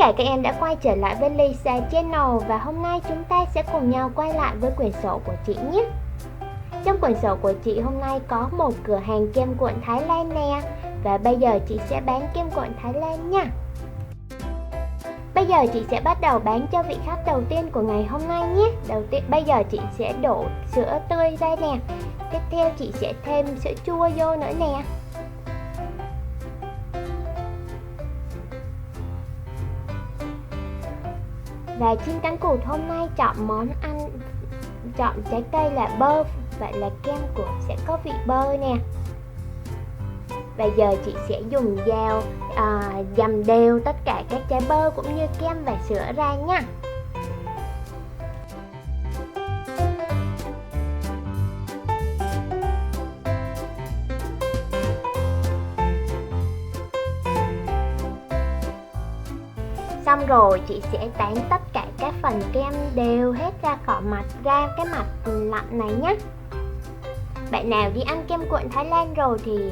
cả các em đã quay trở lại với Lisa Channel và hôm nay chúng ta sẽ cùng nhau quay lại với quyển sổ của chị nhé. Trong quyển sổ của chị hôm nay có một cửa hàng kem cuộn Thái Lan nè, và bây giờ chị sẽ bán kem cuộn Thái Lan nha. Bây giờ chị sẽ bắt đầu bán cho vị khách đầu tiên của ngày hôm nay nhé. Bây giờ chị sẽ đổ sữa tươi ra nè. Tiếp theo chị sẽ thêm sữa chua vô nữa nè. Và trên cánh cụt hôm nay chọn trái cây là bơ, vậy là kem của sẽ có vị bơ nè. Và giờ chị sẽ dùng dao dầm đều tất cả các trái bơ cũng như kem và sữa ra nha. Xong rồi chị sẽ tán tất cả các phần kem đều hết ra khỏi mặt, ra cái mặt lạnh này nhé. Bạn nào đi ăn kem cuộn Thái Lan rồi thì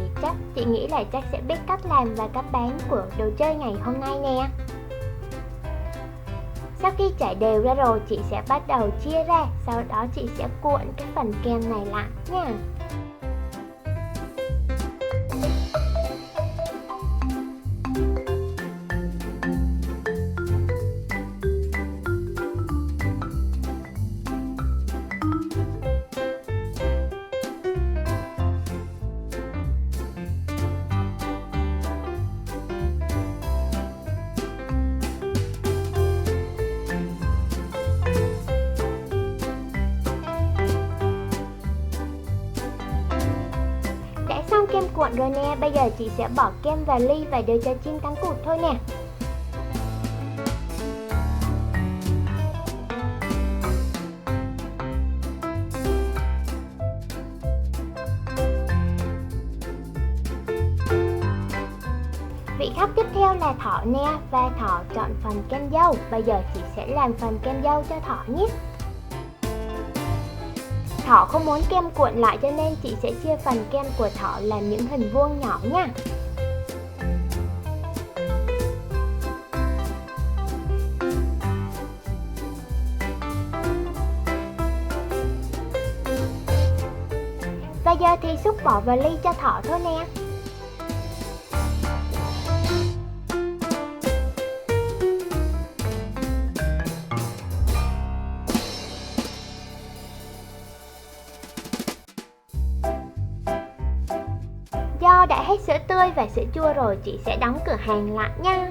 chị nghĩ là chắc sẽ biết cách làm và cách bán của đồ chơi ngày hôm nay nè. Sau khi trải đều ra rồi chị sẽ bắt đầu chia ra, sau đó chị sẽ cuộn cái phần kem này lại nha. Xong kem cuộn rồi nè, bây giờ chị sẽ bỏ kem vào ly và đưa cho chim cánh cụt thôi nè. Vị khách tiếp theo là Thỏ nè, và Thỏ chọn phần kem dâu. Bây giờ chị sẽ làm phần kem dâu cho Thỏ nhé. Thỏ không muốn kem cuộn lại cho nên chị sẽ chia phần kem của Thỏ làm những hình vuông nhỏ nha. Và giờ thì xúc bỏ vào ly cho Thỏ thôi nè. Do đã hết sữa tươi và sữa chua rồi, chị sẽ đóng cửa hàng lại nha.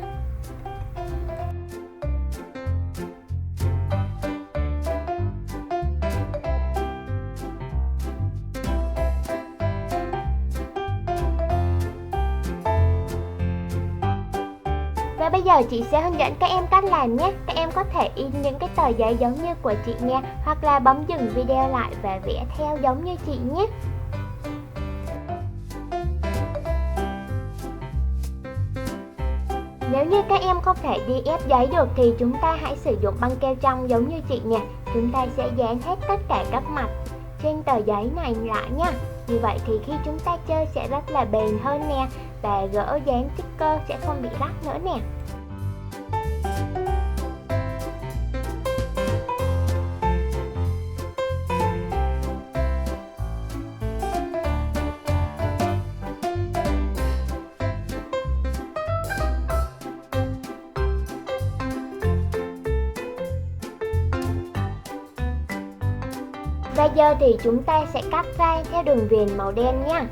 Và bây giờ chị sẽ hướng dẫn các em cách làm nhé. Các em có thể in những cái tờ giấy giống như của chị nha, hoặc là bấm dừng video lại và vẽ theo giống như chị nhé. Nếu như các em không thể đi ép giấy được thì chúng ta hãy sử dụng băng keo trong giống như chị nha. Chúng ta sẽ dán hết tất cả các mặt trên tờ giấy này lại nha. Như vậy thì khi chúng ta chơi sẽ rất là bền hơn nè, và gỡ dán sticker sẽ không bị rách nữa nè. Và giờ thì chúng ta sẽ cắt ra theo đường viền màu đen nha.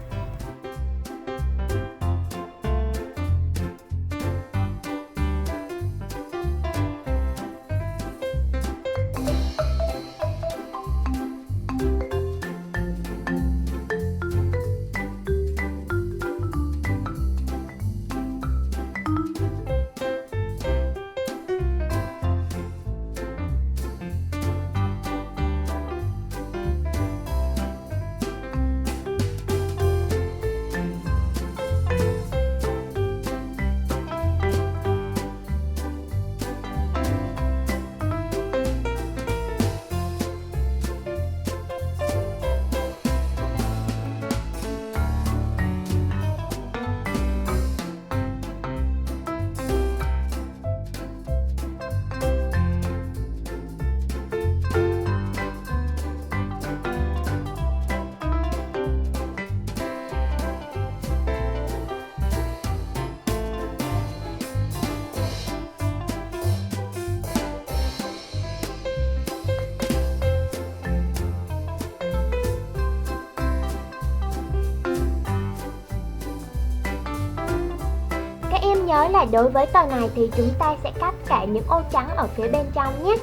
nhớ là đối với tờ này thì chúng ta sẽ cắt cả những ô trắng ở phía bên trong nhé.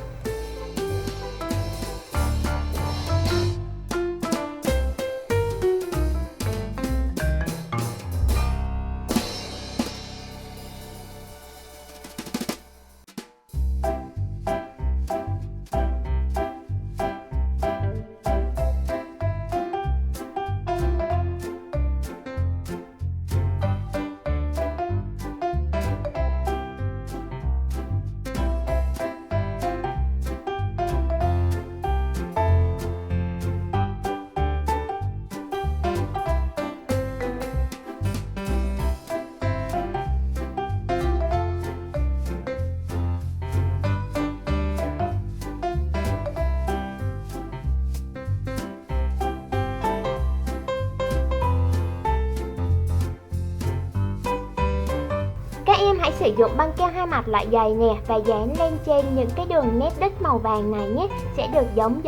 Các em hãy sử dụng băng keo hai mặt loại dày nè và dán lên trên những cái đường nét đứt màu vàng này nhé, sẽ được dán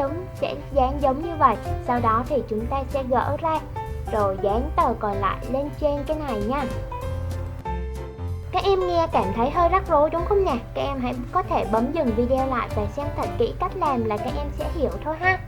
giống như vậy. Sau đó thì chúng ta sẽ gỡ ra rồi dán tờ còn lại lên trên cái này nha. Các em nghe cảm thấy hơi rắc rối đúng không nè? Các em hãy có thể bấm dừng video lại và xem thật kỹ cách làm là các em sẽ hiểu thôi ha.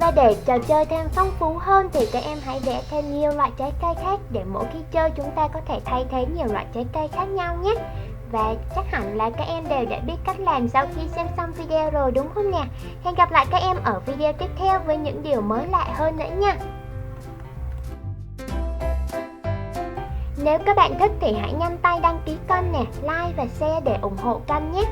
Và để trò chơi thêm phong phú hơn thì các em hãy vẽ thêm nhiều loại trái cây khác để mỗi khi chơi chúng ta có thể thay thế nhiều loại trái cây khác nhau nhé. Và chắc hẳn là các em đều đã biết cách làm sau khi xem xong video rồi đúng không nè? Hẹn gặp lại các em ở video tiếp theo với những điều mới lạ hơn nữa nha. Nếu các bạn thích thì hãy nhanh tay đăng ký kênh nè, like và share để ủng hộ kênh nhé.